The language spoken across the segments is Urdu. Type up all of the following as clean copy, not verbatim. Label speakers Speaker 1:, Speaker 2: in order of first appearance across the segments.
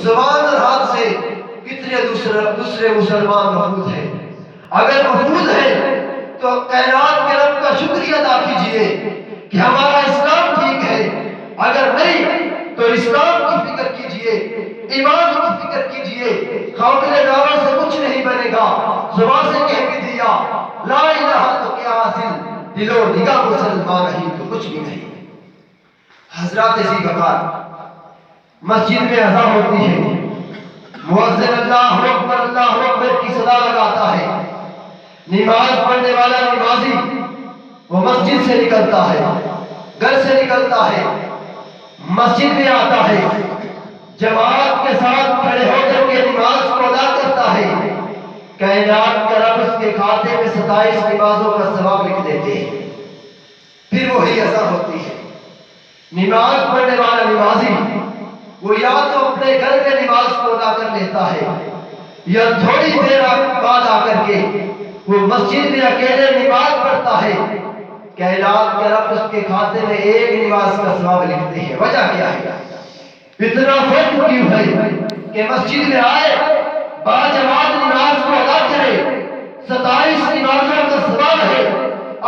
Speaker 1: زبان اور ہاتھ سے کتنے دوسرے مسلمان محفوظ ہیں؟ اگر محفوظ ہیں تو کائنات کے رب کا شکریہ ادا کیجئے کہ ہمارا اسلام ٹھیک ہے، اگر نہیں تو اسلام کی فکر کیجئے، ایمان کی فکر کیجئے۔ کھوکھلے نعروں سے کچھ نہیں بنے گا، زبان سے کہہ بھی دیا لا الہ تو کیا حاصل، دل و نگاہ مسلمان نہیں تو کچھ بھی نہیں۔ حضرات ذی وقار، مسجد میں اذان ہوتی ہے، مؤذن اللہ اکبر کی صدا لگاتا ہے، نماز پڑھنے والا نمازی وہ مسجد سے نکلتا ہے، گھر سے نکلتا ہے، مسجد میں آتا ہے، جماعت کے ساتھ کھڑے ہو کر کے نماز کو ادا کرتا ہے، کائنات کا رب اس کے کھاتے میں 27 نمازوں کا ثواب لکھ دیتے ہیں۔ پھر وہی اذان ہوتی ہے، نماز پڑھنے والا نمازی وہ یا تو اپنے گھر میں نماز کو ادا کر لیتا ہے، یا تھوڑی دیر بعد آ کر کے وہ مسجد میں اکیلے نماز پڑھتا ہے، کائنات کا رب اس کے کھاتے میں 1 نماز کا ثواب لکھتے ہیں۔ وجہ کیا ہے؟ اتنا فرق کیوں ہے کہ مسجد میں آئے، باجماعت نماز کو ادا کرے، 27 نمازوں کا ثواب ہے،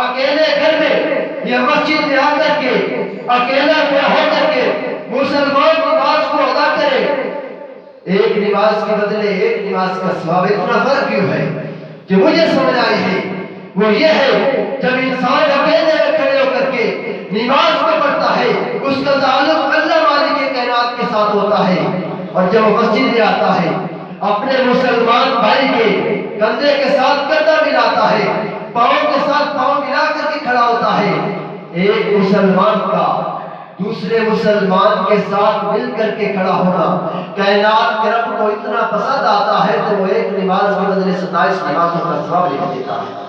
Speaker 1: اکیلے گھر میں یا مسجد میں آ کر کے اکیلا کھڑا ہو کر کے مسلمان نماز کو ادا کرے، 1 نماز کے بدلے 1 نماز کا ثواب۔ اتنا فرق کیوں ہے؟ جو مجھے سمجھ آئی ہے وہ یہ ہے، جب انسان اکیلے میں کھڑے ہو کر کے نماز کو پڑھتا ہے اس کا تعلق اللہ مالک کے کائنات کے ساتھ ہوتا ہے، اور جب وہ مسجد میں آتا ہے اپنے مسلمان بھائی کے کندھے کے ساتھ کندھا ملاتا ہے، پاؤں کے ساتھ پاؤں ملا کر کے کھڑا ہوتا ہے۔ ایک مسلمان کا دوسرے مسلمان کے ساتھ مل کر کے کھڑا ہونا کائنات کے رب کو اتنا پسند آتا ہے کہ وہ 1 نماز کے بدلے 27 نمازوں کا ثواب لکھ دیتا ہے۔